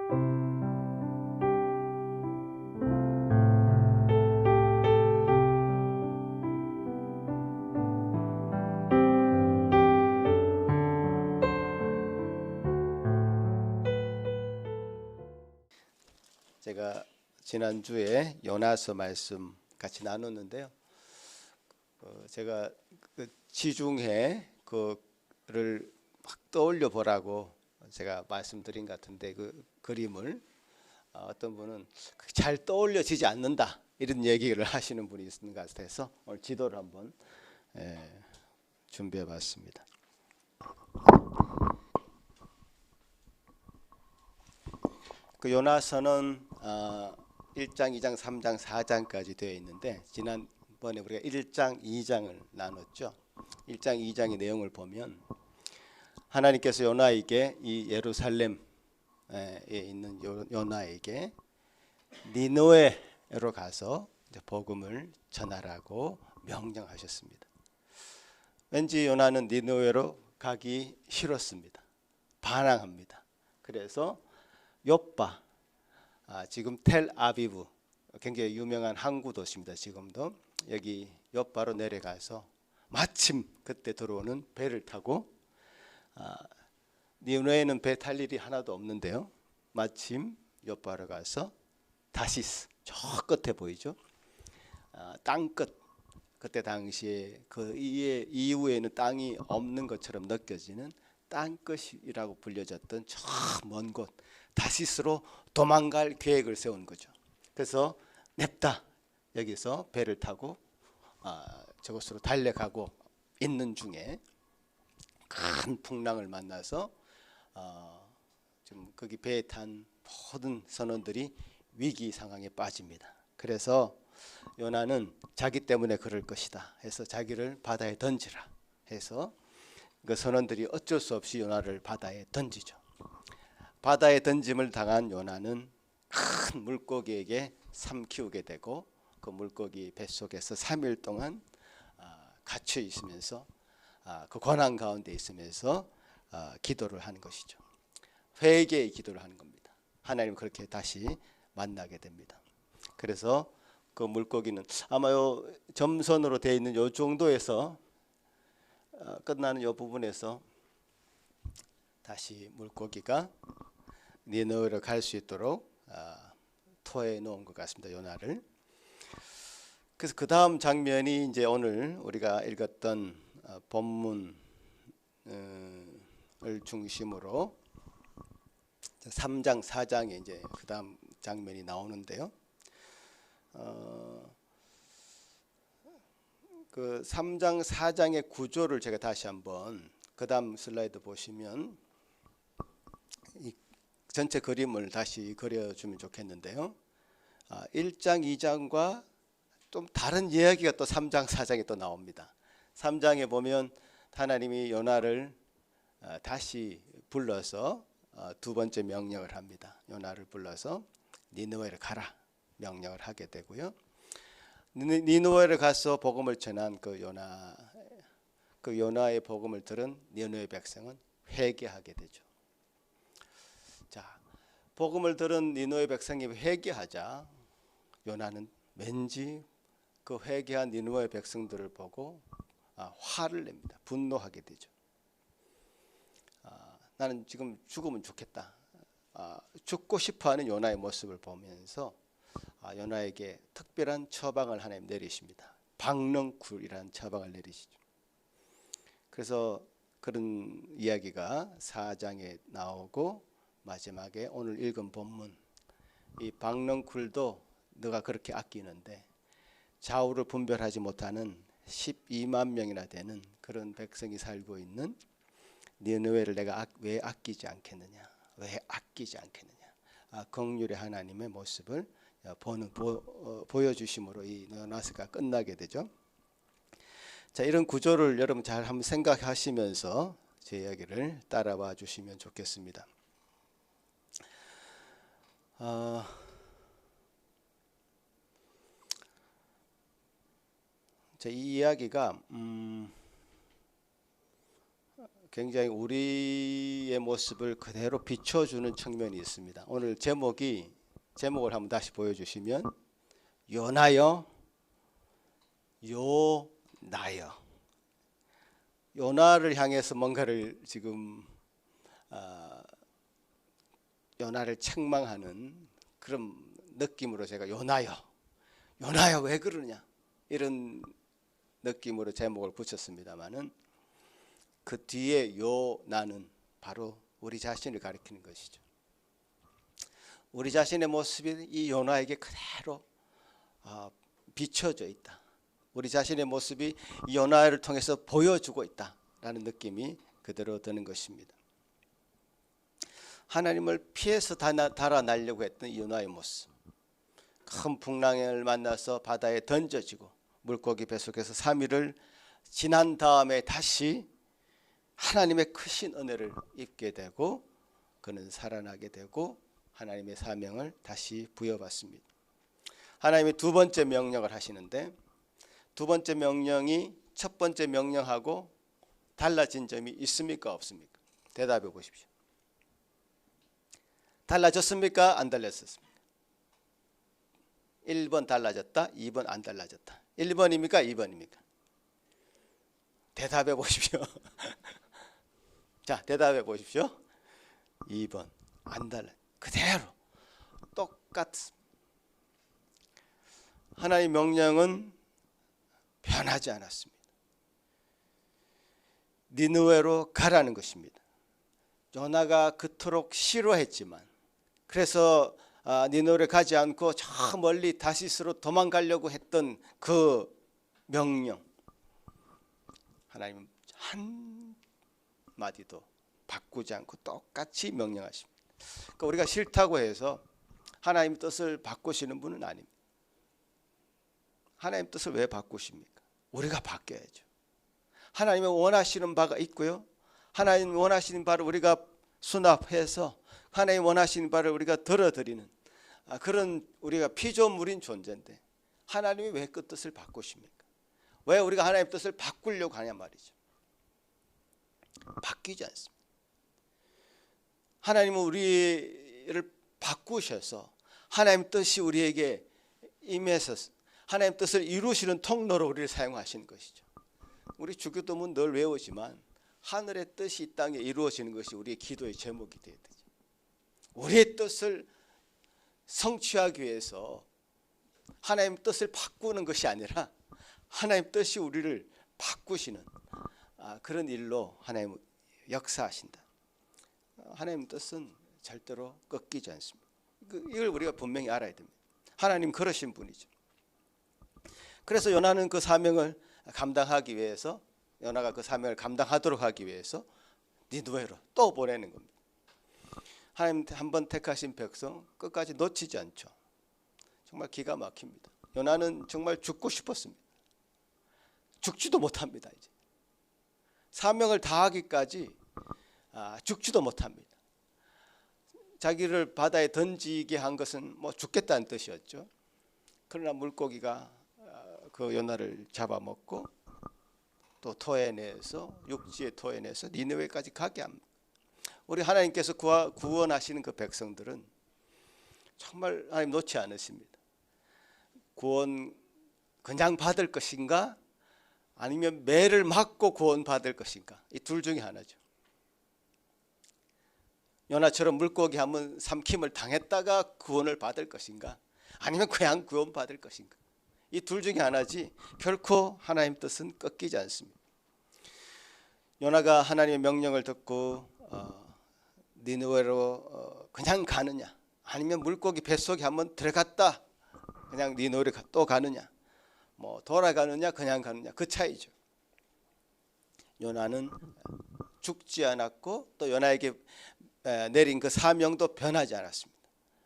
제가 지난주에 요나서 말씀 같이 나눴는데요. 제가 그 지중해 그를 막 떠올려 보라고 제가 말씀드린 것 같은데, 그 그림을 어떤 분은 잘 떠올려지지 않는다 이런 얘기를 하시는 분이 있는 것 같아서 오늘 지도를 한번 준비해 봤습니다. 그 요나서는 1장, 2장, 3장, 4장까지 되어 있는데, 지난번에 우리가 1장, 2장을 나눴죠. 1장, 2장의 내용을 보면 하나님께서 요나에게, 이 예루살렘에 있는 요나에게 니느웨로 가서 복음을 전하라고 명령하셨습니다. 왠지 요나는 니느웨로 가기 싫었습니다. 반항합니다. 그래서 요빠, 지금 텔아비브, 굉장히 유명한 항구 도시입니다. 지금도 여기 요빠로 내려가서 마침 그때 들어오는 배를 타고, 니느웨에는 배 탈 일이 하나도 없는데요, 마침 요빠로 가서 다시스, 저 끝에 보이죠? 땅끝, 그때 당시에 그 이후에는 땅이 없는 것처럼 느껴지는 땅끝이라고 불려졌던 저 먼 곳 다시스로 도망갈 계획을 세운 거죠. 그래서 냅다 여기서 배를 타고 저곳으로 달려가고 있는 중에 큰 풍랑을 만나서 지금 거기 배에 탄 모든 선원들이 위기 상황에 빠집니다. 그래서 요나는 자기 때문에 그럴 것이다 해서 자기를 바다에 던지라 해서 그 선원들이 어쩔 수 없이 요나를 바다에 던지죠. 바다에 던짐을 당한 요나는 큰 물고기에게 삼키우게 되고, 그 물고기 뱃속에서 3일 동안 갇혀 있으면서 그 고난 가운데 있으면서 기도를 하는 것이죠. 회개의 기도를 하는 겁니다. 하나님 그렇게 다시 만나게 됩니다. 그래서 그 물고기는 아마 요 점선으로 되어 있는 요 정도에서 끝나는 요 부분에서 다시 물고기가 니느웨로 갈 수 있도록 토해 놓은 것 같습니다. 요나를. 그래서 그 다음 장면이 이제 오늘 우리가 읽었던 본문을 중심으로 3장, 4장에 이제 그 다음 장면이 나오는데요. 그 3장, 4장의 구조를 제가 다시 한번, 그 다음 슬라이드 보시면 이 전체 그림을 다시 그려주면 좋겠는데요. 1장, 2장과 좀 다른 이야기가 또 3장, 4장에 또 나옵니다. 3장에 보면 하나님이 요나를 다시 불러서 두 번째 명령을 합니다. 요나를 불러서 니느웨를 가라 명령을 하게 되고요. 니느웨를 가서 복음을 전한 그 요나의 복음을 들은 니느웨 백성은 회개하게 되죠. 자, 복음을 들은 니느웨 백성이 회개하자 요나는 왠지 그 회개한 니느웨 백성들을 보고 화를 냅니다. 분노하게 되죠. 나는 지금 죽으면 좋겠다. 죽고 싶어하는 요나의 모습을 보면서 요나에게 특별한 처방을 하나님 내리십니다. 박넝쿨이라는 처방을 내리시죠. 그래서 그런 이야기가 4장에 나오고, 마지막에 오늘 읽은 본문, 이 박넝쿨도 너가 그렇게 아끼는데 좌우를 분별하지 못하는 12만 명이나 되는 그런 백성이 살고 있는 니느웨를 내가 왜 아끼지 않겠느냐, 왜 아끼지 않겠느냐, 긍휼의 하나님의 모습을 보여주심으로 이 요나서가 끝나게 되죠. 자, 이런 구조를 여러분 잘 한번 생각하시면서 제 이야기를 따라와 주시면 좋겠습니다. 자, 이 이야기가 굉장히 우리의 모습을 그대로 비춰주는 측면이 있습니다. 오늘 제목을 한번 다시 보여주시면 요나여 요나여. 요나를 향해서 뭔가를 지금 요나를 책망하는 그런 느낌으로 제가 요나여 왜 그러냐 이런 느낌으로 제목을 붙였습니다마는 그 뒤에 요나는 바로 우리 자신을 가리키는 것이죠. 우리 자신의 모습이 이 요나에게 그대로 비춰져 있다. 우리 자신의 모습이 이 요나를 통해서 보여주고 있다라는 느낌이 그대로 드는 것입니다. 하나님을 피해서 달아나려고 했던 이 요나의 모습, 큰 풍랑을 만나서 바다에 던져지고 물고기 뱃속에서 3일을 지난 다음에 다시 하나님의 크신 은혜를 입게 되고 그는 살아나게 되고 하나님의 사명을 다시 부여받습니다. 하나님이 두 번째 명령을 하시는데 두 번째 명령이 첫 번째 명령하고 달라진 점이 있습니까 없습니까? 대답해 보십시오. 달라졌습니까? 안 달라졌습니까? 1번 달라졌다, 2번 안 달라졌다. 1번입니까? 2번입니까? 대답해 보십시오. 자, 대답해 보십시오. 2번 안 달라. 그대로 똑같습니다. 하나님의 명령은 변하지 않았습니다. 니느웨로 가라는 것입니다. 요나가 그토록 싫어했지만 그래서 니느웨로 가지 않고 저 멀리 다시스로 도망가려고 했던 그 명령, 하나님은 한마디도 바꾸지 않고 똑같이 명령하십니다. 그러니까 우리가 싫다고 해서 하나님 뜻을 바꾸시는 분은 아닙니다. 하나님 뜻을 왜 바꾸십니까? 우리가 바뀌어야죠. 하나님이 원하시는 바가 있고요. 하나님 원하시는 바를 우리가 수납해서 하나님 원하시는 바를 우리가 들어드리는 그런 우리가 피조물인 존재인데 하나님이 왜 그 뜻을 바꾸십니까? 왜 우리가 하나님 뜻을 바꾸려고 하냐 말이죠. 바뀌지 않습니다. 하나님은 우리를 바꾸셔서 하나님 뜻이 우리에게 임해서 하나님 뜻을 이루시는 통로로 우리를 사용하시는 것이죠. 우리 주기도문 늘 외우지만 하늘의 뜻이 이 땅에 이루어지는 것이 우리의 기도의 제목이 되어야 되죠. 우리의 뜻을 성취하기 위해서 하나님 뜻을 바꾸는 것이 아니라 하나님 뜻이 우리를 바꾸시는 그런 일로 하나님 역사하신다. 하나님 뜻은 절대로 꺾이지 않습니다. 이걸 우리가 분명히 알아야 됩니다. 하나님 그러신 분이죠. 그래서 요나는 그 사명을 감당하기 위해서 요나가 그 사명을 감당하도록 하기 위해서 니느웨로 또 보내는 겁니다. 하나님 한번 택하신 백성 끝까지 놓치지 않죠. 정말 기가 막힙니다. 요나는 정말 죽고 싶었습니다. 죽지도 못합니다. 이제 사명을 다하기까지 죽지도 못합니다. 자기를 바다에 던지게 한 것은 뭐 죽겠다는 뜻이었죠. 그러나 물고기가 그 요나를 잡아먹고 또 토해내서 육지에 토해내서 니느웨까지 가게 합니다. 우리 하나님께서 구원하시는 그 백성들은 정말 하나님 놓지 않으십니다. 구원 그냥 받을 것인가 아니면 매를 맞고 구원 받을 것인가, 이 둘 중에 하나죠. 요나처럼 물고기 한번 삼킴을 당했다가 구원을 받을 것인가 아니면 그냥 구원 받을 것인가, 이 둘 중에 하나지 결코 하나님 뜻은 꺾이지 않습니다. 요나가 하나님의 명령을 듣고 니느웨로 그냥 가느냐 아니면 물고기 뱃속에 한번 들어갔다 그냥 니느웨로 또 가느냐, 뭐 돌아가느냐 그냥 가느냐, 그 차이죠. 요나는 죽지 않았고 또 요나에게 내린 그 사명도 변하지 않았습니다.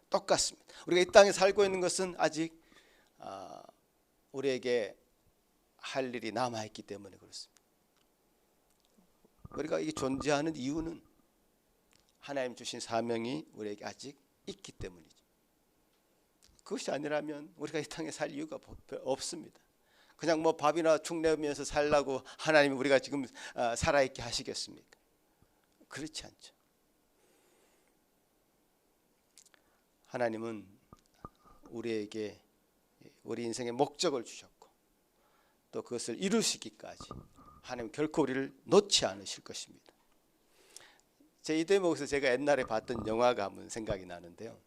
똑같습니다. 우리가 이 땅에 살고 있는 것은 아직 우리에게 할 일이 남아있기 때문에 그렇습니다. 우리가 이게 존재하는 이유는 하나님 주신 사명이 우리에게 아직 있기 때문이죠. 그것이 아니라면 우리가 이 땅에 살 이유가 없습니다. 그냥 뭐 밥이나 축 내면서 살라고 하나님이 우리가 지금 살아있게 하시겠습니까? 그렇지 않죠. 하나님은 우리에게 우리 인생의 목적을 주셨고 또 그것을 이루시기까지 하나님 결코 우리를 놓지 않으실 것입니다. 이 대목에서 제가 옛날에 봤던 영화가 한번 생각이 나는데요.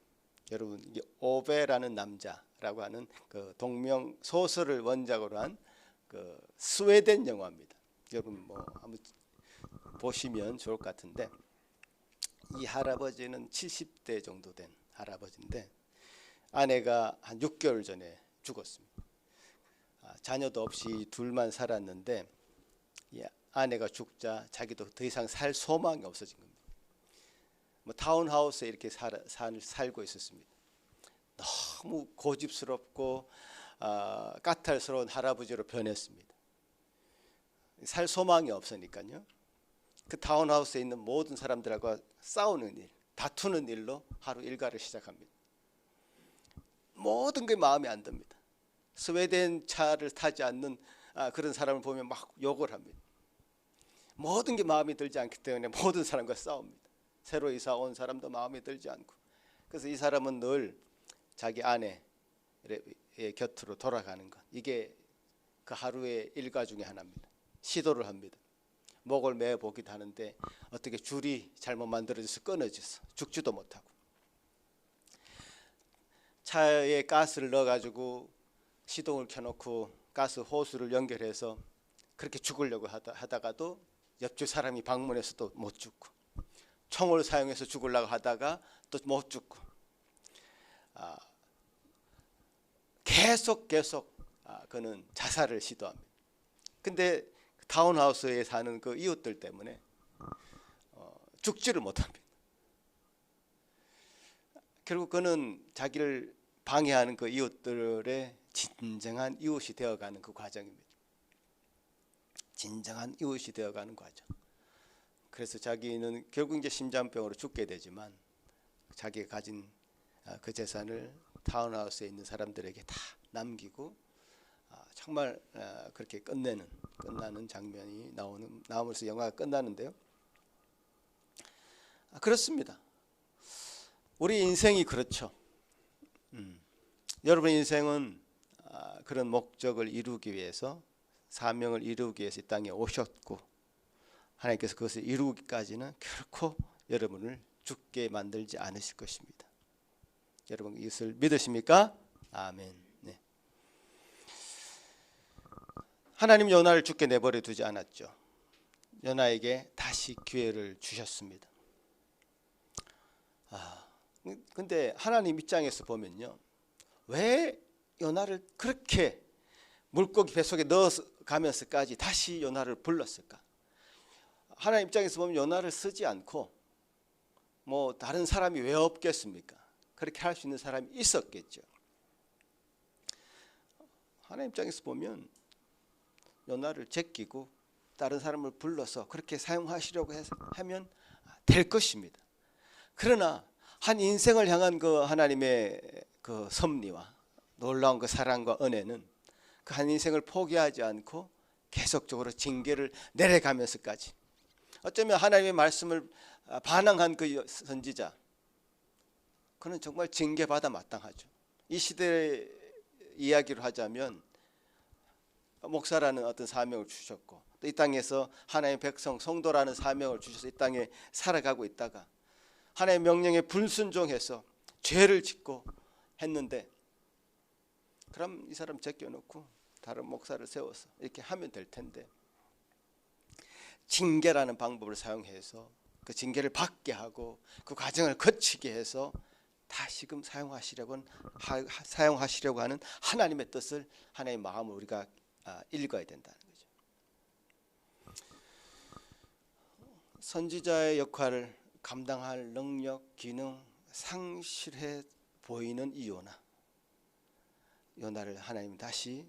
여러분, 오베라는 남자라고 하는 그 동명 소설을 원작으로 한 그 스웨덴 영화입니다. 여러분 뭐 한번 보시면 좋을 것 같은데, 이 할아버지는 70대 정도 된 할아버지인데 아내가 한 6개월 전에 죽었습니다. 자녀도 없이 둘만 살았는데 이 아내가 죽자 자기도 더 이상 살 소망이 없어진 겁니다. 뭐 타운하우스에 이렇게 살고 있었습니다. 너무 고집스럽고 까탈스러운 할아버지로 변했습니다. 살 소망이 없으니까요. 그 타운하우스에 있는 모든 사람들하고 싸우는 일, 다투는 일로 하루 일과를 시작합니다. 모든 게 마음에 안 듭니다. 스웨덴 차를 타지 않는 그런 사람을 보면 막 욕을 합니다. 모든 게 마음에 들지 않기 때문에 모든 사람과 싸웁니다. 새로 이사 온 사람도 마음에 들지 않고. 그래서 이 사람은 늘 자기 아내의 곁으로 돌아가는 것, 이게 그 하루의 일과 중에 하나입니다. 시도를 합니다. 목을 매어 보기도 하는데 어떻게 줄이 잘못 만들어져서 끊어져서 죽지도 못하고, 차에 가스를 넣어가지고 시동을 켜놓고 가스 호스를 연결해서 그렇게 죽으려고 하다가도 옆집 사람이 방문해서도 못 죽고, 총을 사용해서 죽으려고 하다가 또 못 죽고, 계속 그는 자살을 시도합니다. 근데 타운하우스에 사는 그 이웃들 때문에 죽지를 못합니다. 결국 그는 자기를 방해하는 그 이웃들의 진정한 이웃이 되어가는 그 과정입니다. 진정한 이웃이 되어가는 과정. 그래서 자기는 결국 이제 심장병으로 죽게 되지만 자기가 가진 그 재산을 타운하우스에 있는 사람들에게 다 남기고 정말 그렇게 끝나는 장면이 나오면서 영화가 끝나는데요. 그렇습니다. 우리 인생이 그렇죠. 여러분의 인생은 그런 목적을 이루기 위해서, 사명을 이루기 위해서 이 땅에 오셨고, 하나님께서 그것을 이루기까지는 결코 여러분을 죽게 만들지 않으실 것입니다. 여러분 이것을 믿으십니까? 아멘. 네. 하나님 요나를 죽게 내버려 두지 않았죠. 요나에게 다시 기회를 주셨습니다. 근데 하나님 입장에서 보면요, 왜 요나를 그렇게 물고기 뱃속에 넣어서 가면서까지 다시 요나를 불렀을까? 하나님 입장에서 보면 요나를 쓰지 않고 뭐 다른 사람이 왜 없겠습니까? 그렇게 할 수 있는 사람이 있었겠죠. 하나님 입장에서 보면 요나를 제끼고 다른 사람을 불러서 그렇게 사용하시려고 하면 될 것입니다. 그러나 한 인생을 향한 그 하나님의 그 섭리와 놀라운 그 사랑과 은혜는 그 한 인생을 포기하지 않고 계속적으로 징계를 내려가면서까지, 어쩌면 하나님의 말씀을 반항한 그 선지자, 그는 정말 징계받아 마땅하죠. 이 시대의 이야기로 하자면 목사라는 어떤 사명을 주셨고, 또 이 땅에서 하나님의 백성 성도라는 사명을 주셔서 이 땅에 살아가고 있다가 하나님의 명령에 불순종해서 죄를 짓고 했는데, 그럼 이 사람 제껴놓고 다른 목사를 세워서 이렇게 하면 될 텐데, 징계라는 방법을 사용해서 그 징계를 받게 하고 그 과정을 거치게 해서 다시금 사용하시려고 하는 하나님의 뜻을, 하나님의 마음을 우리가 읽어야 된다는 거죠. 선지자의 역할을 감당할 능력, 기능 상실해 보이는 이 요나를 하나님 다시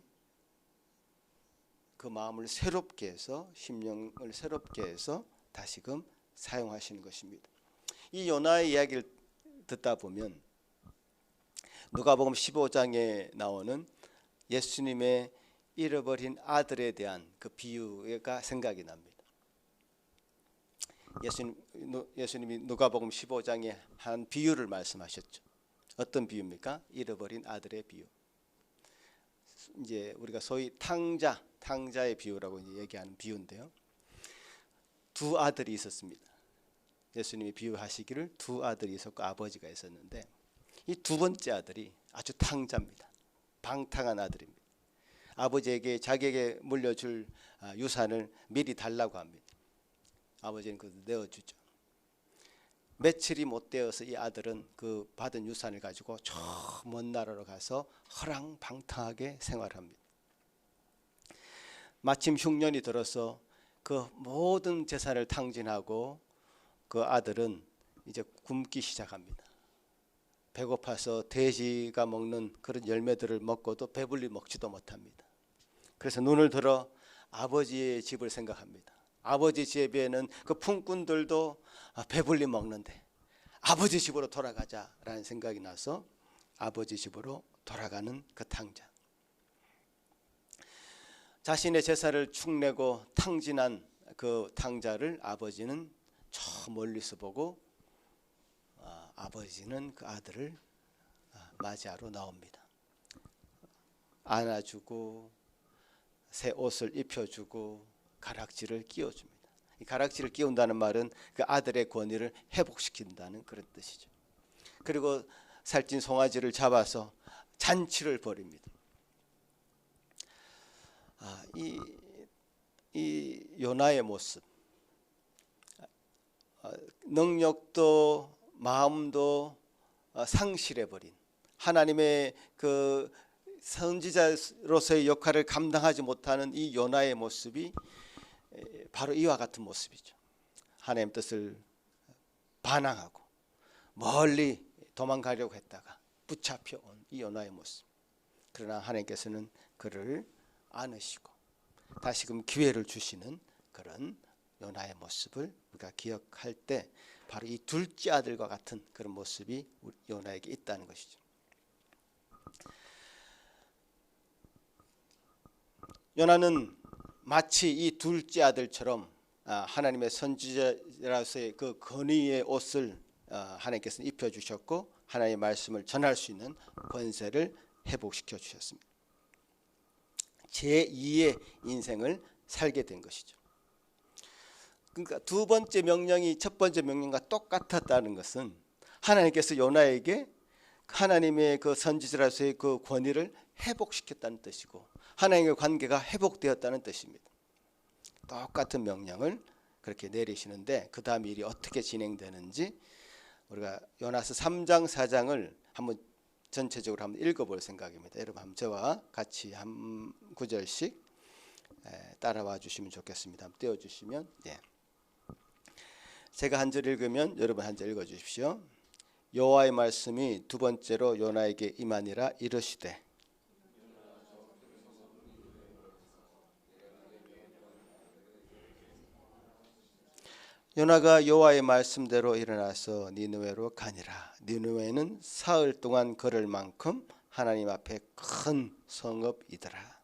그 마음을 새롭게 해서, 심령을 새롭게 해서 다시금 사용하시는 것입니다. 이 요나의 이야기를 듣다 보면 누가복음 15장에 나오는 예수님의 잃어버린 아들에 대한 그 비유가 생각이 납니다. 예수님이 누가복음 15장에 한 비유를 말씀하셨죠. 어떤 비유입니까? 잃어버린 아들의 비유. 이제 우리가 소위 탕자의 비유라고 이제 얘기하는 비유인데요. 두 아들이 있었습니다. 예수님이 비유하시기를 두 아들이 있었고 아버지가 있었는데 이 두 번째 아들이 아주 탕자입니다. 방탕한 아들입니다. 아버지에게 자기에게 물려줄 유산을 미리 달라고 합니다. 아버지는 그것을 내어주죠. 며칠이 못 되어서 이 아들은 그 받은 유산을 가지고 저 먼 나라로 가서 허랑방탕하게 생활합니다. 마침 흉년이 들어서 그 모든 재산을 탕진하고 그 아들은 이제 굶기 시작합니다. 배고파서 돼지가 먹는 그런 열매들을 먹고도 배불리 먹지도 못합니다. 그래서 눈을 들어 아버지의 집을 생각합니다. 아버지 집에는 그 품꾼들도 배불리 먹는데 아버지 집으로 돌아가자라는 생각이 나서 아버지 집으로 돌아가는 그 탕자. 자신의 재산을 축내고 탕진한 그 탕자를 아버지는 저 멀리서 보고 아버지는 그 아들을 맞이하러 나옵니다. 안아주고 새 옷을 입혀주고 가락지를 끼워줍니다. 이 가락지를 끼운다는 말은 그 아들의 권위를 회복시킨다는 그런 뜻이죠. 그리고 살찐 송아지를 잡아서 잔치를 벌입니다. 이 요나의 모습, 능력도 마음도 상실해버린 하나님의 그 선지자로서의 역할을 감당하지 못하는 이 요나의 모습이 바로 이와 같은 모습이죠. 하나님 뜻을 반항하고 멀리 도망가려고 했다가 붙잡혀온 이 요나의 모습. 그러나 하나님께서는 그를 안으시고 다시금 기회를 주시는 그런 요나의 모습을 우리가 기억할 때 바로 이 둘째 아들과 같은 그런 모습이 요나에게 있다는 것이죠. 요나는 마치 이 둘째 아들처럼 하나님의 선지자로서의 그 권위의 옷을 하나님께서 입혀주셨고 하나님의 말씀을 전할 수 있는 권세를 회복시켜 주셨습니다. 제2의 인생을 살게 된 것이죠. 그러니까 두 번째 명령이 첫 번째 명령과 똑같았다는 것은 하나님께서 요나에게 하나님의 그 선지자로서의 그 권위를 회복시켰다는 뜻이고 하나님의 관계가 회복되었다는 뜻입니다. 똑같은 명령을 그렇게 내리시는데 그 다음 일이 어떻게 진행되는지 우리가 요나서 3장 4장을 한번 전체적으로 한번 읽어볼 생각입니다. 여러분 한번 저와 같이 한 구절씩 따라와 주시면 좋겠습니다. 한번 띄워주시면 제가 한 절 읽으면 여러분 한 절 읽어주십시오. 여호와의 말씀이 두 번째로 요나에게 임하니라 이르시되 요나가 여호와의 말씀대로 일어나서 니느웨로 가니라. 니느웨는 사흘 동안 걸을 만큼 하나님 앞에 큰 성읍이더라.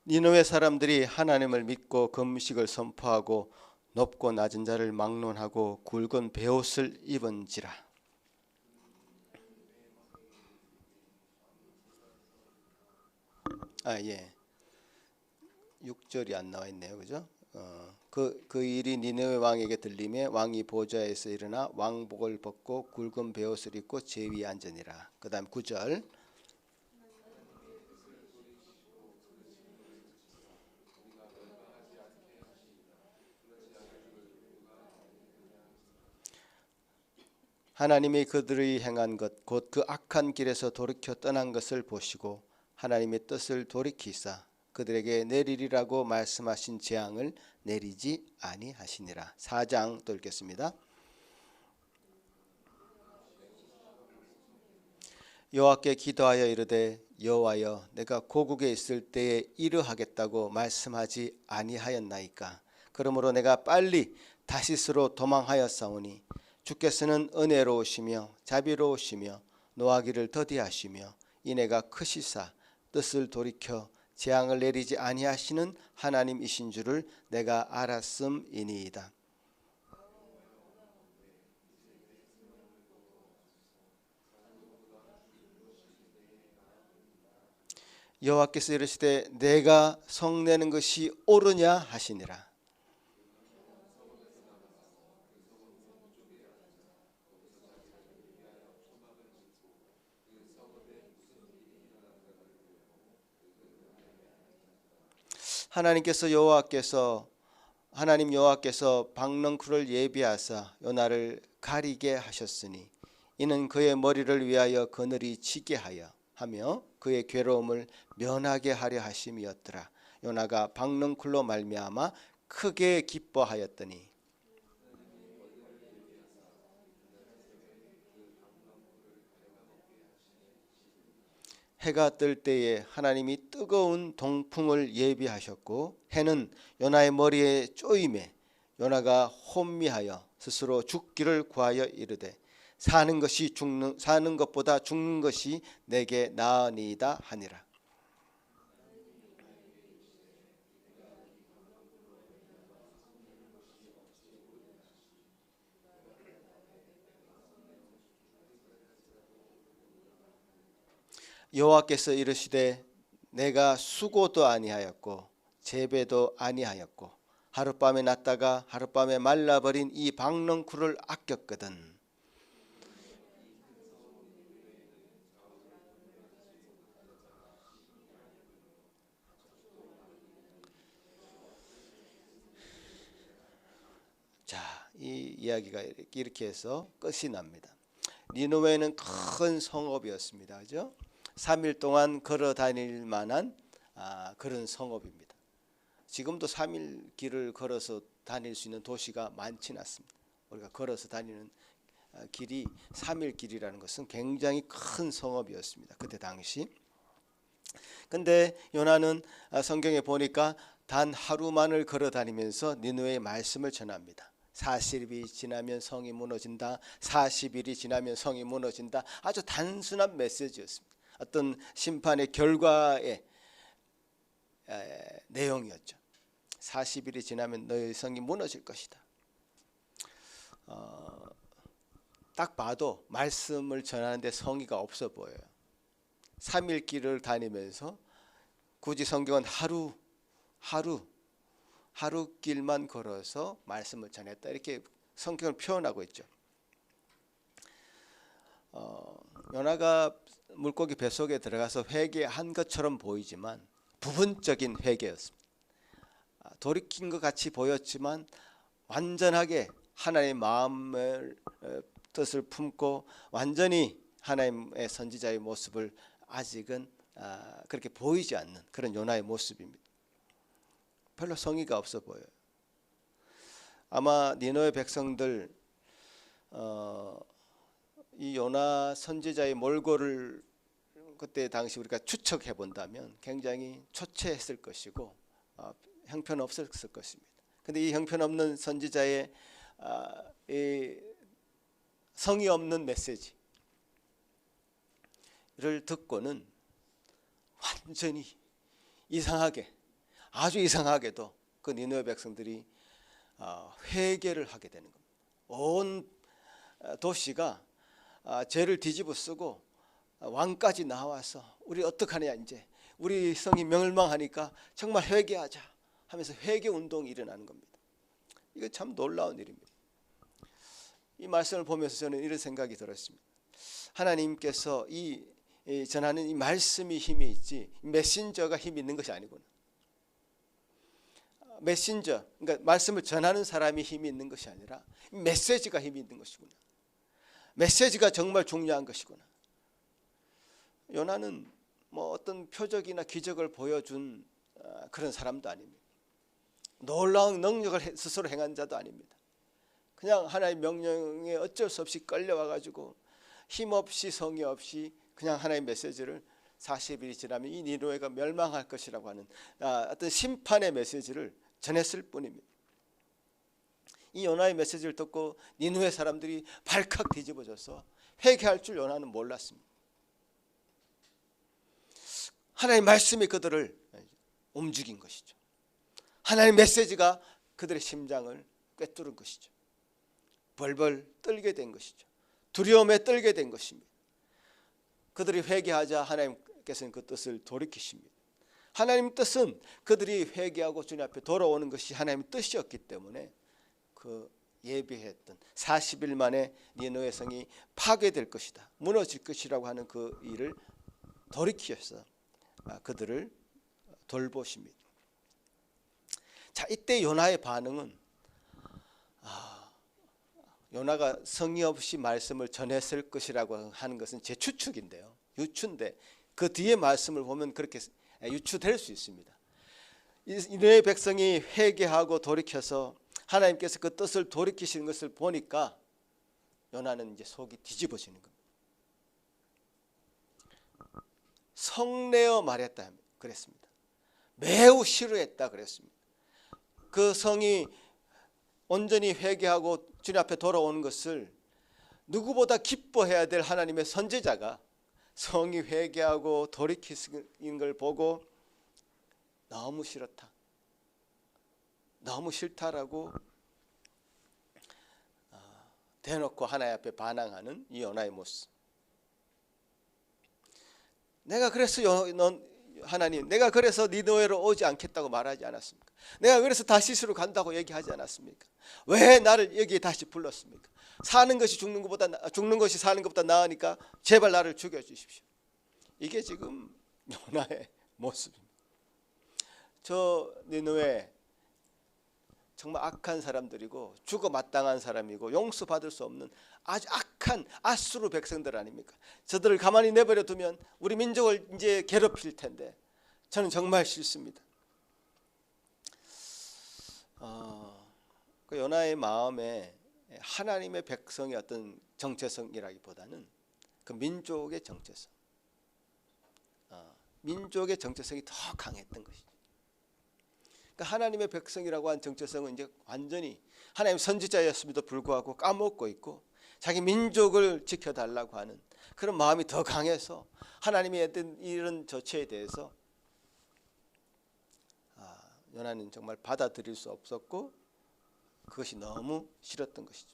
니느웨 사람들이 하나님을 믿고 금식을 선포하고 높고 낮은 자를 막론하고 굵은 베옷을 입은지라. 6절이 안 나와 있네요. 그죠? 그 일이 니느웨 왕에게 들림에 왕이 보좌에서 일어나 왕복을 벗고 굵은 베옷을 입고 제 위에 앉으니라. 그 다음 9절 하나님이 그들이 행한 것 곧 그 악한 길에서 돌이켜 떠난 것을 보시고 하나님의 뜻을 돌이키사 그들에게 내리리라고 말씀하신 재앙을 내리지 아니하시니라. 4장 또 읽겠습니다. 여호와께 기도하여 이르되 여호와여 내가 고국에 있을 때에 이러하겠다고 말씀하지 아니하였나이까. 그러므로 내가 빨리 다시스로 도망하였사오니 주께서는 은혜로우시며 자비로우시며 노하기를 더디하시며 이내가 크시사 뜻을 돌이켜 재앙을 내리지 아니하시는 하나님이신 줄을 내가 알았음이니이다. 여호와께서 이르시되 내가 성내는 것이 옳으냐 하시니라. 하나님 여호와께서 박넝쿨을 예비하사 요나를 가리게 하셨으니 이는 그의 머리를 위하여 그늘이 지게 하며 그의 괴로움을 면하게 하려 하심이었더라. 요나가 박넝쿨로 말미암아 크게 기뻐하였더니 해가 뜰 때에 하나님이 뜨거운 동풍을 예비하셨고 해는 요나의 머리에 쪼임에 요나가 혼미하여 스스로 죽기를 구하여 이르되 사는 것보다 죽는 것이 내게 나으니이다 하니라. 여호와께서 이르시되 내가 수고도 아니하였고 재배도 아니하였고 하룻밤에 났다가 하룻밤에 말라버린 이 박넝쿨을 아꼈거든. 자, 이 이야기가 이렇게 해서 끝이 납니다. 니느웨는 큰 성읍이었습니다. 그죠? 3일 동안 걸어 다닐 만한 그런 성읍입니다. 지금도 3일 길을 걸어서 다닐 수 있는 도시가 많지는 않습니다. 우리가 걸어서 다니는 길이 3일 길이라는 것은 굉장히 큰 성읍이었습니다. 그때 당시. 근데 요나는 성경에 보니까 단 하루만을 걸어 다니면서 니느웨의 말씀을 전합니다. 40일이 지나면 성이 무너진다. 40일이 지나면 성이 무너진다. 아주 단순한 메시지였습니다. 어떤 심판의 결과의 내용이었죠. 40일이 지나면 너희 성이 무너질 것이다. 딱 봐도 말씀을 전하는데 성의가 없어 보여요. 3일 길을 다니면서 굳이 성경은 하루 길만 걸어서 말씀을 전했다. 이렇게 성경을 표현하고 있죠. 요나가 물고기 뱃속에 들어가서 회개한 것처럼 보이지만 부분적인 회개였습니다. 돌이킨 것 같이 보였지만 완전하게 하나님의 마음을 뜻을 품고 완전히 하나님의 선지자의 모습을 아직은 그렇게 보이지 않는 그런 요나의 모습입니다. 별로 성의가 없어 보여요. 아마 니느웨 백성들 이 요나 선지자의 몰골을 그때 당시 우리가 추측해 본다면 굉장히 초췌했을 것이고 형편없을 것입니다. 근데 이 형편없는 선지자의 이 성의 없는 메시지를 듣고는 완전히 아주 이상하게도 그 니느웨 백성들이 회개를 하게 되는 겁니다. 온 도시가 죄를 뒤집어 쓰고 왕까지 나와서 우리 어떡하냐, 이제 우리 성이 멸망하니까 정말 회개하자 하면서 회개 운동이 일어나는 겁니다. 이거 참 놀라운 일입니다. 이 말씀을 보면서 저는 이런 생각이 들었습니다. 하나님께서 이 전하는 이 말씀이 힘이 있지 메신저가 힘이 있는 것이 아니구나. 메신저, 그러니까 말씀을 전하는 사람이 힘이 있는 것이 아니라 메시지가 힘이 있는 것이구나. 메시지가 정말 중요한 것이구나. 요나는 뭐 어떤 표적이나 기적을 보여준 그런 사람도 아닙니다. 놀라운 능력을 스스로 행한 자도 아닙니다. 그냥 하나님의 명령에 어쩔 수 없이 끌려와 가지고 힘없이 성의 없이 그냥 하나님의 메시지를 40일이 지나면 이 니느웨가 멸망할 것이라고 하는 어떤 심판의 메시지를 전했을 뿐입니다. 이 요나의 메시지를 듣고 니느웨 사람들이 발칵 뒤집어져서 회개할 줄 요나는 몰랐습니다. 하나님의 말씀이 그들을 움직인 것이죠. 하나님의 메시지가 그들의 심장을 꿰뚫은 것이죠. 벌벌 떨게 된 것이죠. 두려움에 떨게 된 것입니다. 그들이 회개하자 하나님께서는 그 뜻을 돌이키십니다. 하나님 뜻은 그들이 회개하고 주님 앞에 돌아오는 것이 하나님의 뜻이었기 때문에 그 예비했던 40일 만에 니느웨 성이 파괴될 것이다, 무너질 것이라고 하는 그 일을 돌이키셔서 그들을 돌보십니다. 자, 이때 요나의 반응은 요나가 성의 없이 말씀을 전했을 것이라고 하는 것은 제 추측인데요, 유추인데 그 뒤에 말씀을 보면 그렇게 유추될 수 있습니다. 니느웨 백성이 회개하고 돌이켜서 하나님께서 그 뜻을 돌이키시는 것을 보니까 요나는 이제 속이 뒤집어지는 겁니다. 성내어 말했다 그랬습니다. 매우 싫어했다 그랬습니다. 그 성이 온전히 회개하고 주님 앞에 돌아오는 것을 누구보다 기뻐해야 될 하나님의 선지자가 성이 회개하고 돌이키는 걸 보고 너무 싫었다, 너무 싫다라고 대놓고 하나님 앞에 반항하는 이 요나의 모습. 내가 그래서 하나님, 내가 그래서 니느웨로 오지 않겠다고 말하지 않았습니까? 내가 그래서 다시스로 간다고 얘기하지 않았습니까? 왜 나를 여기에 다시 불렀습니까? 사는 것이 죽는 것이 사는 것보다 나으니까 제발 나를 죽여 주십시오. 이게 지금 요나의 모습입니다. 저 니느웨 정말 악한 사람들이고 죽어 마땅한 사람이고 용서받을 수 없는 아주 악한 아수르 백성들 아닙니까? 저들을 가만히 내버려 두면 우리 민족을 이제 괴롭힐 텐데 저는 정말 싫습니다. 그 요나의 마음에 하나님의 백성의 어떤 정체성이라기보다는 그 민족의 정체성, 민족의 정체성이 더 강했던 것이죠. 그러니까 하나님의 백성이라고 한 정체성은 이제 완전히 하나님 선지자였음에도 불구하고 까먹고 있고 자기 민족을 지켜달라고 하는 그런 마음이 더 강해서 하나님의 어떤 이런 조치에 대해서 요나는 정말 받아들일 수 없었고 그것이 너무 싫었던 것이죠.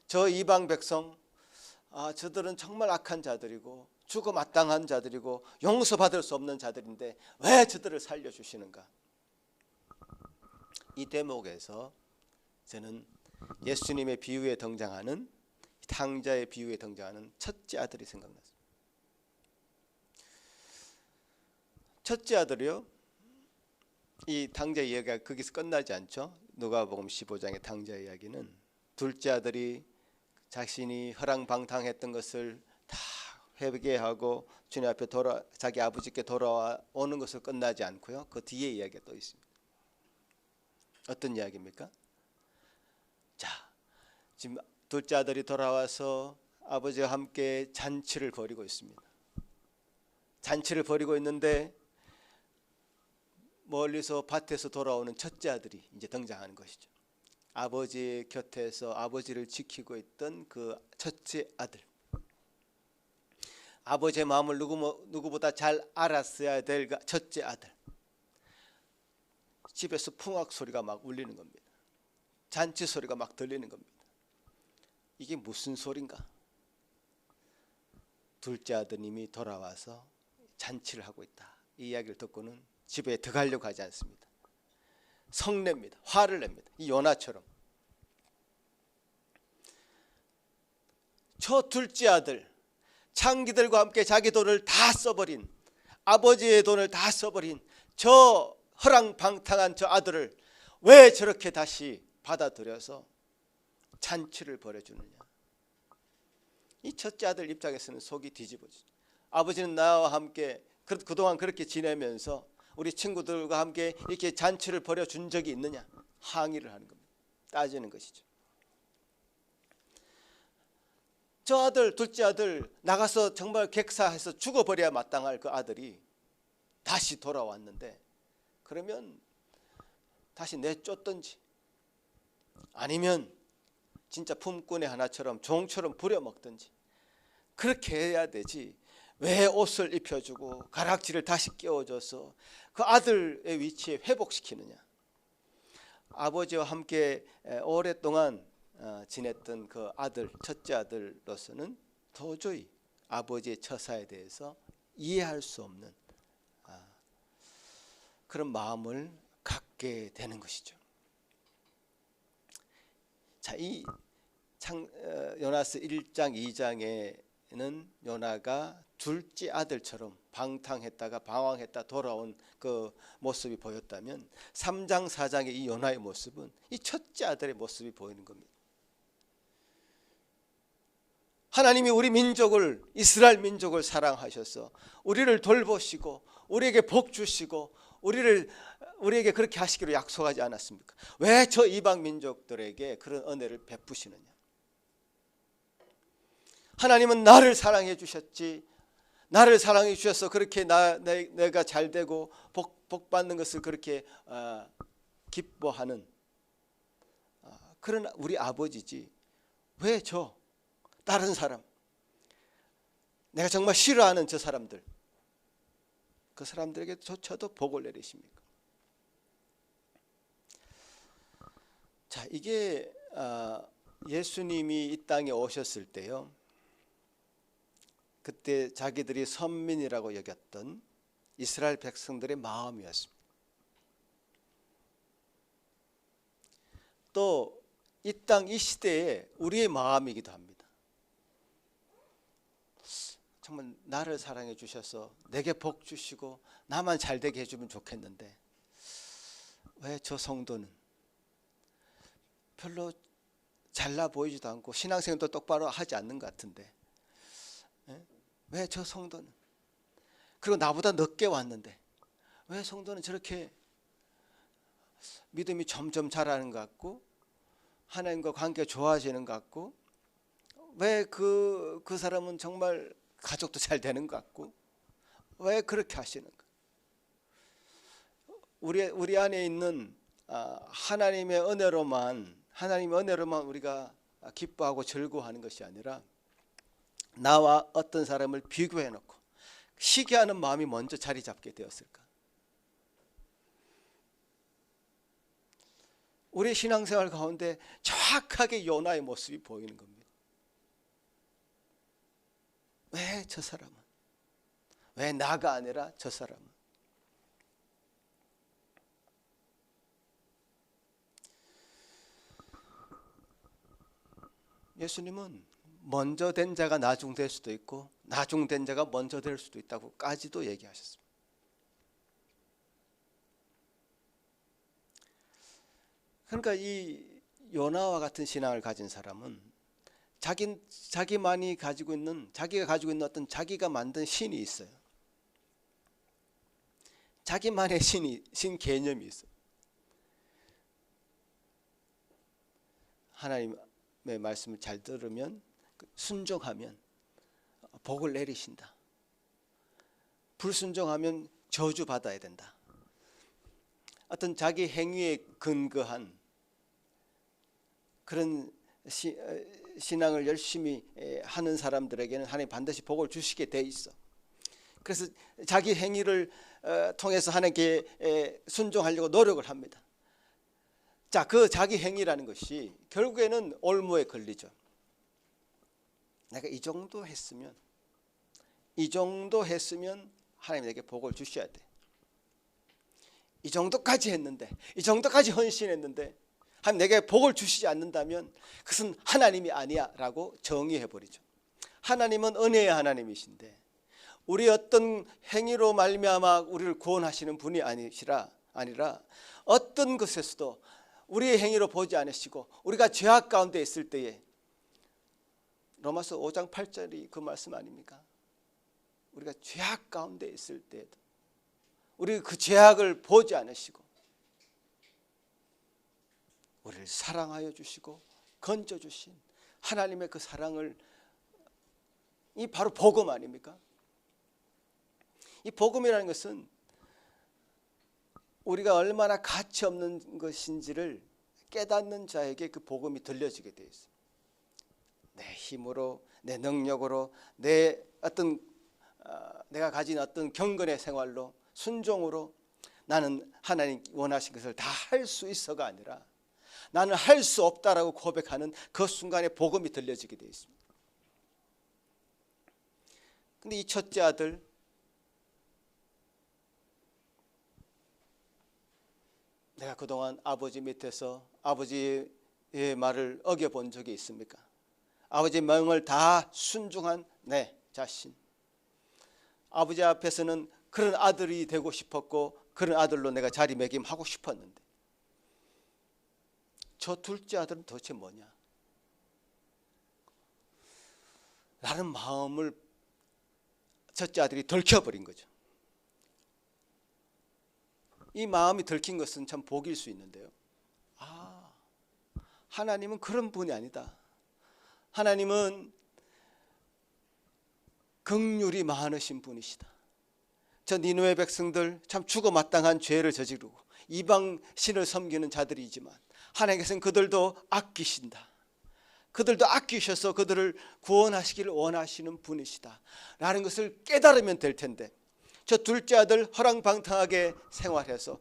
저 이방 백성, 저들은 정말 악한 자들이고 죽어 마땅한 자들이고 용서받을 수 없는 자들인데 왜 저들을 살려주시는가? 이 대목에서 저는 예수님의 비유에 등장하는 탕자의 비유에 등장하는 첫째 아들이 생각났습니다. 첫째 아들이요, 이 탕자 이야기가 거기서 끝나지 않죠. 누가복음 15장의 탕자 이야기는 둘째 아들이 자신이 허랑방탕했던 것을 다 회개하고 주님 앞에 자기 아버지께 돌아오는 것을 끝나지 않고요, 그 뒤에 이야기가 또 있습니다. 어떤 이야기입니까? 자, 지금 둘째 아들이 돌아와서 아버지와 함께 잔치를 벌이고 있습니다. 잔치를 벌이고 있는데 멀리서 밭에서 돌아오는 첫째 아들이 이제 등장하는 것이죠. 아버지 곁에서 아버지를 지키고 있던 그 첫째 아들, 아버지의 마음을 누구보다 잘 알았어야 될 첫째 아들. 집에서 풍악 소리가 막 울리는 겁니다. 잔치 소리가 막 들리는 겁니다. 이게 무슨 소린가? 둘째 아드님이 돌아와서 잔치를 하고 있다, 이 이야기를 듣고는 집에 들어가려고 하지 않습니다. 성냅니다. 화를 냅니다. 이 요나처럼. 저 둘째 아들, 창기들과 함께 자기 돈을 다 써버린, 아버지의 돈을 다 써버린 저 허랑방탕한 저 아들을 왜 저렇게 다시 받아들여서 잔치를 벌여주느냐? 이 첫째 아들 입장에서는 속이 뒤집어지죠. 아버지는 나와 함께 그동안 그렇게 지내면서 우리 친구들과 함께 이렇게 잔치를 벌여준 적이 있느냐? 항의를 하는 겁니다. 따지는 것이죠. 저 아들, 둘째 아들 나가서 정말 객사해서 죽어버려야 마땅할 그 아들이 다시 돌아왔는데, 그러면 다시 내쫓든지 아니면 진짜 품꾼의 하나처럼 종처럼 부려먹든지 그렇게 해야 되지, 왜 옷을 입혀주고 가락지를 다시 끼워줘서 그 아들의 위치에 회복시키느냐. 아버지와 함께 오랫동안 지냈던 그 아들, 첫째 아들로서는 도저히 아버지의 처사에 대해서 이해할 수 없는 그런 마음을 갖게 되는 것이죠. 자, 이 요나스 1장 2장에는 요나가 둘째 아들처럼 방탕했다가 방황했다 돌아온 그 모습이 보였다면 3장 4장의 이 요나의 모습은 이 첫째 아들의 모습이 보이는 겁니다. 하나님이 우리 민족을, 이스라엘 민족을 사랑하셔서 우리를 돌보시고 우리에게 복 주시고 우리에게 그렇게 하시기로 약속하지 않았습니까? 왜 저 이방 민족들에게 그런 은혜를 베푸시느냐? 하나님은 나를 사랑해 주셨지, 나를 사랑해 주셔서 그렇게 내가 잘 되고 복 받는 것을 그렇게 기뻐하는 그런 우리 아버지지, 왜 저 다른 사람, 내가 정말 싫어하는 저 사람들, 그 사람들에게 조차도 복을 내리십니까? 자, 이게 예수님이 이 땅에 오셨을 때요, 그때 자기들이 선민이라고 여겼던 이스라엘 백성들의 마음이었습니다. 또 이 땅 이 시대에 우리의 마음이기도 합니다. 정말 나를 사랑해 주셔서 내게 복 주시고 나만 잘 되게 해주면 좋겠는데 왜 저 성도는 별로 잘나 보이지도 않고 신앙생활도 똑바로 하지 않는 것 같은데, 왜 저 성도는, 그리고 나보다 늦게 왔는데 왜 성도는 저렇게 믿음이 점점 자라는 것 같고 하나님과 관계가 좋아지는 것 같고, 왜 그 사람은 정말 가족도 잘 되는 것 같고, 왜 그렇게 하시는가? 우리 안에 있는 하나님의 은혜로만 우리가 기뻐하고 즐거워하는 것이 아니라 나와 어떤 사람을 비교해 놓고 시기하는 마음이 먼저 자리 잡게 되었을까? 우리 신앙생활 가운데 정확하게 요나의 모습이 보이는 겁니다. 왜 저 사람은? 왜 나가 아니라 저 사람은? 예수님은 먼저 된 자가 나중 될 수도 있고 나중 된 자가 먼저 될 수도 있다고까지도 얘기하셨습니다. 그러니까 이 요나와 같은 신앙을 가진 사람은 자기가 가지고 있는 어떤 자기가 만든 신이 있어요. 자기만의 신 개념이 있어요. 하나님의 말씀을 잘 들으면, 순종하면 복을 내리신다. 불순종하면 저주 받아야 된다. 어떤 자기 행위에 근거한 그런 신앙을 열심히 하는 사람들에게는 하나님 반드시 복을 주시게 돼 있어. 그래서 자기 행위를 통해서 하나님께 순종하려고 노력을 합니다. 자, 그 자기 행위라는 것이 결국에는 올무에 걸리죠. 내가 이 정도 했으면 하나님 내게 복을 주셔야 돼. 이 정도까지 했는데, 이 정도까지 헌신했는데 하나님 내게 복을 주시지 않는다면 그것은 하나님이 아니야 라고 정의해버리죠. 하나님은 은혜의 하나님이신데 우리 어떤 행위로 말미암아 우리를 구원하시는 분이 아니라 어떤 것에서도 우리의 행위로 보지 않으시고 우리가 죄악 가운데 있을 때에, 로마서 5장 8절이 그 말씀 아닙니까? 우리가 죄악 가운데 있을 때에도 우리 그 죄악을 보지 않으시고 우리를 사랑하여 주시고 건져 주신 하나님의 그 사랑을, 이 바로 복음 아닙니까? 이 복음이라는 것은 우리가 얼마나 가치 없는 것인지를 깨닫는 자에게 그 복음이 들려지게 되어 있습니다. 내 힘으로, 내 능력으로, 내 어떤 내가 가진 어떤 경건의 생활로 순종으로 나는 하나님 원하신 것을 다 할 수 있어가 아니라 나는 할 수 없다라고 고백하는 그 순간에 복음이 들려지게 되어 있습니다. 근데 이 첫째 아들, 내가 그동안 아버지 밑에서 아버지의 말을 어겨본 적이 있습니까? 아버지의 명을 다 순종한 내 자신, 아버지 앞에서는 그런 아들이 되고 싶었고 그런 아들로 내가 자리매김하고 싶었는데 저 둘째 아들은 도대체 뭐냐? 라는 마음을 첫째 아들이 들켜버린 거죠. 이 마음이 들킨 것은 참 복일 수 있는데요. 하나님은 그런 분이 아니다. 하나님은 긍휼이 많으신 분이시다. 저 니느웨 백성들 참 죽어 마땅한 죄를 저지르고 이방 신을 섬기는 자들이지만 하나님께서는 그들도 아끼신다. 그들도 아끼셔서 그들을 구원하시기를 원하시는 분이시다 라는 것을 깨달으면 될 텐데, 저 둘째 아들 허랑방탕하게 생활해서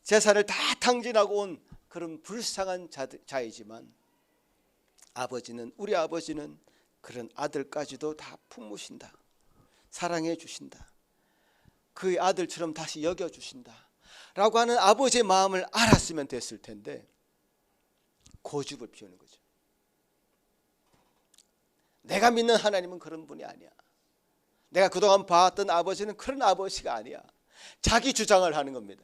재산을 다 탕진하고 온 그런 불쌍한 자이지만 아버지는, 우리 아버지는 그런 아들까지도 다 품으신다, 사랑해 주신다, 그의 아들처럼 다시 여겨주신다 라고 하는 아버지의 마음을 알았으면 됐을 텐데 고집을 피우는 거죠. 내가 믿는 하나님은 그런 분이 아니야. 내가 그동안 봤던 아버지는 그런 아버지가 아니야. 자기 주장을 하는 겁니다.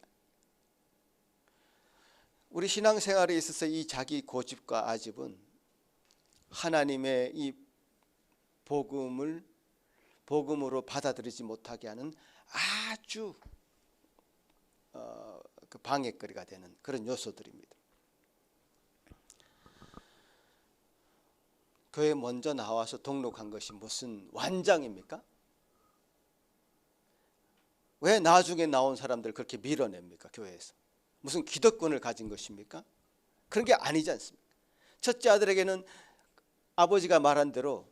우리 신앙생활에 있어서 이 자기 고집과 아집은 하나님의 이 복음으로 받아들이지 못하게 하는 아주 그 방해거리가 되는 그런 요소들입니다. 교회 먼저 나와서 등록한 것이 무슨 완장입니까? 왜 나중에 나온 사람들 그렇게 밀어냅니까? 교회에서 무슨 기득권을 가진 것입니까? 그런 게 아니지 않습니까? 첫째 아들에게는 아버지가 말한 대로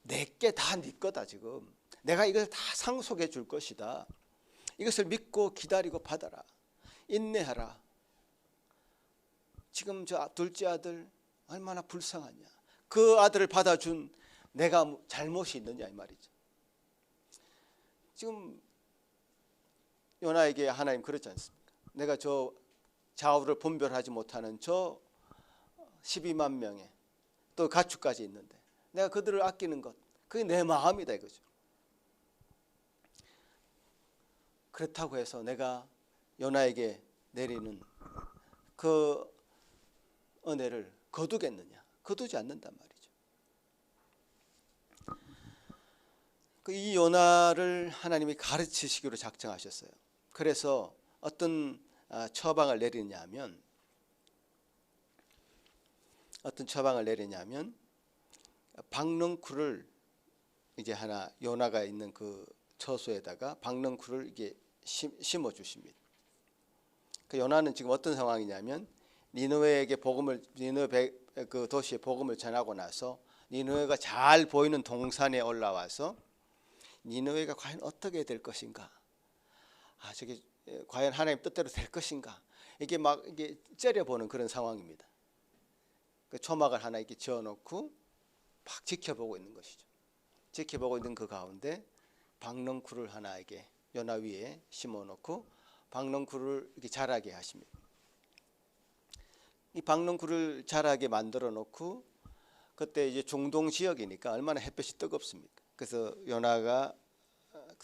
내게 다 네 거다. 지금 내가 이것을 다 상속해 줄 것이다. 이것을 믿고 기다리고 받아라, 인내하라. 지금 저 둘째 아들 얼마나 불쌍하냐. 그 아들을 받아준 내가 잘못이 있느냐 이 말이죠. 지금 요나에게 하나님 그렇지 않습니까? 내가 저 좌우를 분별하지 못하는 저 12만 명의 또 가축까지 있는데 내가 그들을 아끼는 것, 그게 내 마음이다 이거죠. 그렇다고 해서 내가 요나에게 내리는 그 은혜를 거두겠느냐? 거두지 않는단 말이죠. 이 요나를 하나님이 가르치시기로 작정하셨어요. 그래서 어떤 처방을 내리냐면 박넝쿨을 이제 하나 요나가 있는 그 처소에다가 박넝쿨을 이게 심어 주십니다. 그 요나는 지금 어떤 상황이냐면 니느웨에게 니느웨 그 도시에 복음을 전하고 나서 니느웨가 잘 보이는 동산에 올라와서 니느웨가 과연 어떻게 될 것인가? 저게 과연 하나님 뜻대로 될 것인가? 이게 막 이게 째려보는 그런 상황입니다. 그 초막을 하나 이렇게 지어놓고 막 지켜보고 있는 것이죠. 지켜보고 있는 그 가운데 박넝쿨을 하나에게 요나 위에 심어놓고 박넝쿨을 이렇게 자라게 하십니다. 이 박넝쿨을 자라게 만들어 놓고 그때 이제 중동 지역이니까 얼마나 햇볕이 뜨겁습니까? 그래서 요나가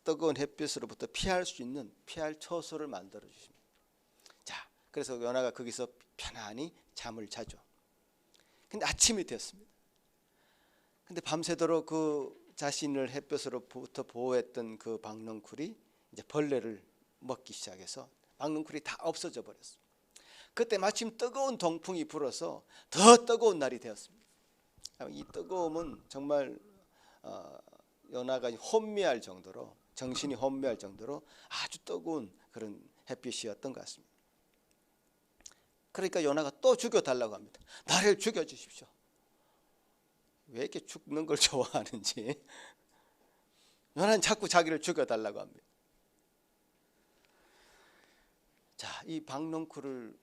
뜨거운 햇빛으로부터 피할 수 있는 피할 처소를 만들어 주십니다. 자, 그래서 요나가 거기서 편안히 잠을 자죠. 근데 아침이 되었습니다. 근데 밤새도록 그 자신을 햇볕으로부터 보호했던 그 박넝쿨이 이제 벌레를 먹기 시작해서 박넝쿨이 다 없어져 버렸습니다. 그때 마침 뜨거운 동풍이 불어서 더 뜨거운 날이 되었습니다. 이 뜨거움은 정말 요나가 혼미할 정도로, 정신이 혼미할 정도로 아주 뜨거운 그런 햇빛이었던 것 같습니다. 그러니까 요나가 또 죽여달라고 합니다. 나를 죽여주십시오. 왜 이렇게 죽는 걸 좋아하는지. 요나는 자꾸 자기를 죽여달라고 합니다. 자, 이 박농쿨을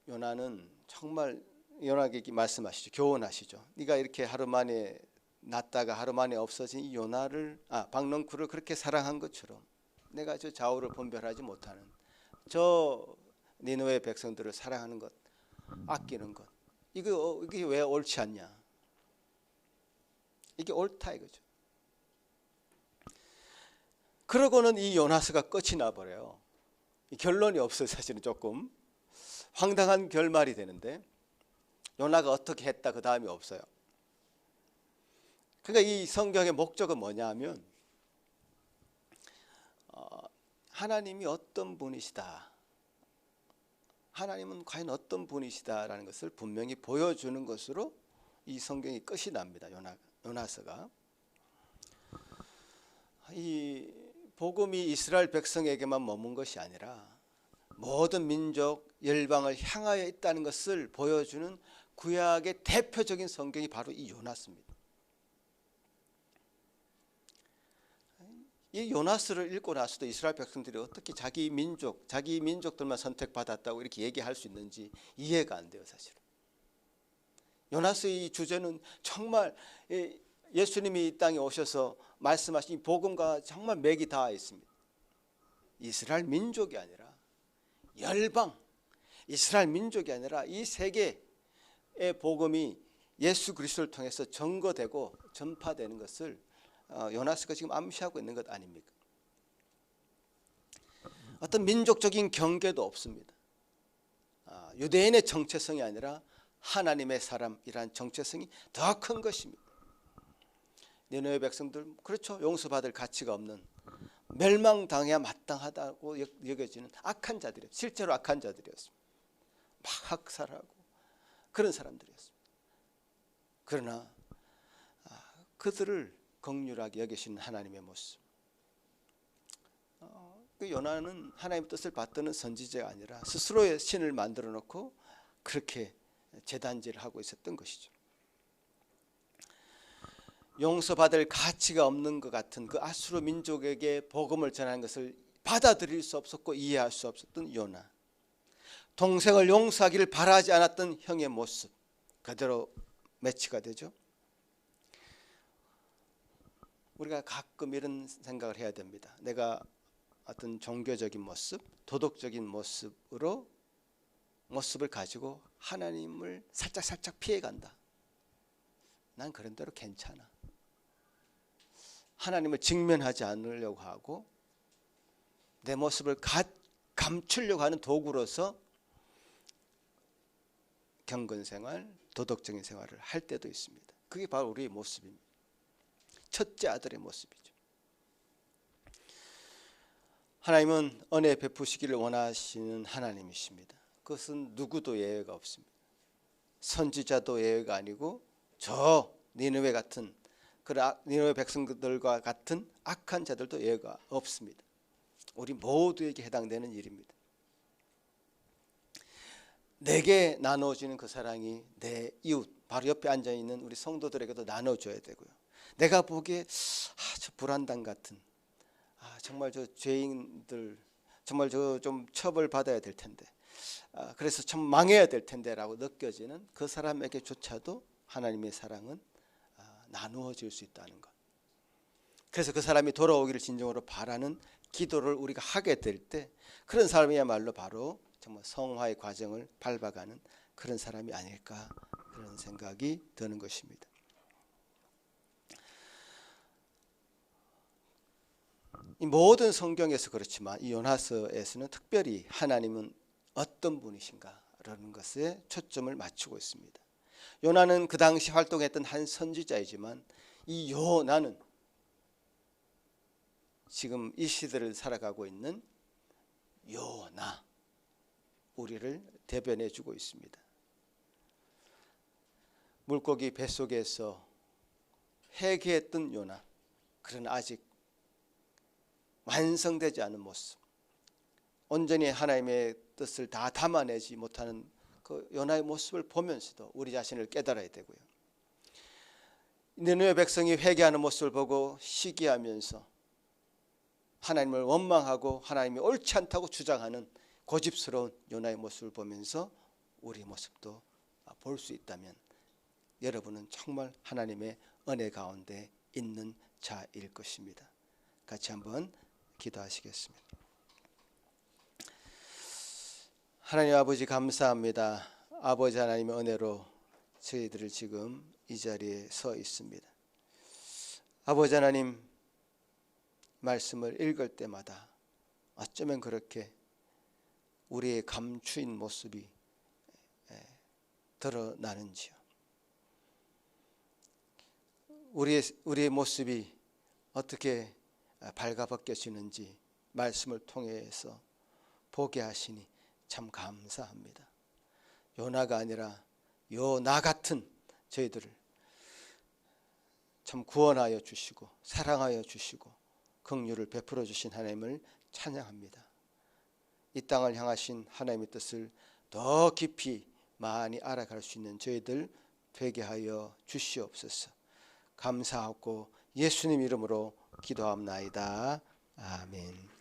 요나는 정말 요나에게 말씀하시죠. 교훈하시죠. 네가 이렇게 하루 만에 났다가 하루 만에 없어진 이 요나를, 박농쿨을 그렇게 사랑한 것처럼 내가 저 좌우를 분별하지 못하는 저 니느웨 백성들을 사랑하는 것, 아끼는 것, 이게 왜 옳지 않냐? 이게 옳다 이거죠. 그러고는 이 요나스가 끝이 나버려요. 결론이 없어요. 사실은 조금 황당한 결말이 되는데, 요나가 어떻게 했다 그 다음이 없어요. 그러니까 이 성경의 목적은 뭐냐 하면 하나님이 어떤 분이시다, 하나님은 과연 어떤 분이시다라는 것을 분명히 보여주는 것으로 이 성경이 끝이 납니다. 요나서가. 이 복음이 이스라엘 백성에게만 머문 것이 아니라 모든 민족, 열방을 향하여 있다는 것을 보여주는 구약의 대표적인 성경이 바로 이 요나스입니다. 이 요나스를 읽고 나서도 이스라엘 백성들이 어떻게 자기 민족들만 선택받았다고 이렇게 얘기할 수 있는지 이해가 안 돼요. 사실은 요나스의 주제는 정말 예수님이 이 땅에 오셔서 말씀하신 이 복음과 정말 맥이 닿아 있습니다. 이스라엘 민족이 아니라 열방, 이스라엘 민족이 아니라 이 세계의 복음이 예수 그리스도를 통해서 증거되고 전파되는 것을 요나스가 지금 암시하고 있는 것 아닙니까? 어떤 민족적인 경계도 없습니다. 유대인의 정체성이 아니라 하나님의 사람이란 정체성이 더 큰 것입니다. 니느웨 백성들, 그렇죠, 용서받을 가치가 없는, 멸망당해야 마땅하다고 여겨지는 악한 자들이었어요. 실제로 악한 자들이었습니다. 막 학살하고 그런 사람들이었습니다. 그러나 그들을 긍휼하게 여기시는 하나님의 모습. 그 요나는 하나님의 뜻을 받드는 선지자가 아니라 스스로의 신을 만들어 놓고 그렇게 재단질을 하고 있었던 것이죠. 용서받을 가치가 없는 것 같은 그 아수르 민족에게 복음을 전하는 것을 받아들일 수 없었고 이해할 수 없었던 요나. 동생을 용서하기를 바라지 않았던 형의 모습 그대로 매치가 되죠. 우리가 가끔 이런 생각을 해야 됩니다. 내가 어떤 종교적인 모습, 도덕적인 모습을 가지고 하나님을 살짝 피해간다. 난 그런 대로 괜찮아. 하나님을 직면하지 않으려고 하고 내 모습을 감추려고 하는 도구로서 경건생활, 도덕적인 생활을 할 때도 있습니다. 그게 바로 우리의 모습입니다. 첫째 아들의 모습이죠. 하나님은 은혜 베푸시기를 원하시는 하나님이십니다. 그것은 누구도 예외가 없습니다. 선지자도 예외가 아니고 저 니느웨 같은 니느웨 백성들과 같은 악한 자들도 예외가 없습니다. 우리 모두에게 해당되는 일입니다. 내게 나눠지는 그 사랑이 내 이웃, 바로 옆에 앉아있는 우리 성도들에게도 나눠줘야 되고요. 내가 보기에 저 불안당 같은, 정말 저 죄인들 정말 저 좀 처벌받아야 될 텐데, 그래서 참 망해야 될 텐데 라고 느껴지는 그 사람에게조차도 하나님의 사랑은 나누어질 수 있다는 것. 그래서 그 사람이 돌아오기를 진정으로 바라는 기도를 우리가 하게 될 때 그런 사람이야말로 바로 정말 성화의 과정을 밟아가는 그런 사람이 아닐까, 그런 생각이 드는 것입니다. 이 모든 성경에서 그렇지만 이 요나서에서는 특별히 하나님은 어떤 분이신가라는 것에 초점을 맞추고 있습니다. 요나는 그 당시 활동했던 한 선지자이지만 이 요나는 지금 이 시대를 살아가고 있는 요나, 우리를 대변해 주고 있습니다. 물고기 뱃속에서 회개했던 요나, 그러나 아직 완성되지 않은 모습, 온전히 하나님의 뜻을 다 담아내지 못하는 그 요나의 모습을 보면서도 우리 자신을 깨달아야 되고요. 니느웨 백성이 회개하는 모습을 보고 시기하면서 하나님을 원망하고 하나님이 옳지 않다고 주장하는 고집스러운 요나의 모습을 보면서 우리 모습도 볼 수 있다면 여러분은 정말 하나님의 은혜 가운데 있는 자일 것입니다. 같이 한번 기도하시겠습니다. 하나님 아버지 감사합니다. 아버지 하나님의 은혜로 저희들을 지금 이 자리에 서 있습니다. 아버지 하나님 말씀을 읽을 때마다 어쩌면 그렇게 우리의 감추인 모습이 드러나는지요. 우리의 모습이 어떻게 발가벗겨지는지 말씀을 통해서 보게 하시니 참 감사합니다. 요나가 아니라 요나 같은 저희들을 참 구원하여 주시고 사랑하여 주시고 긍휼을 베풀어 주신 하나님을 찬양합니다. 이 땅을 향하신 하나님의 뜻을 더 깊이 많이 알아갈 수 있는 저희들 되게 하여 주시옵소서. 감사하고 예수님 이름으로 기도합나이다. 아멘.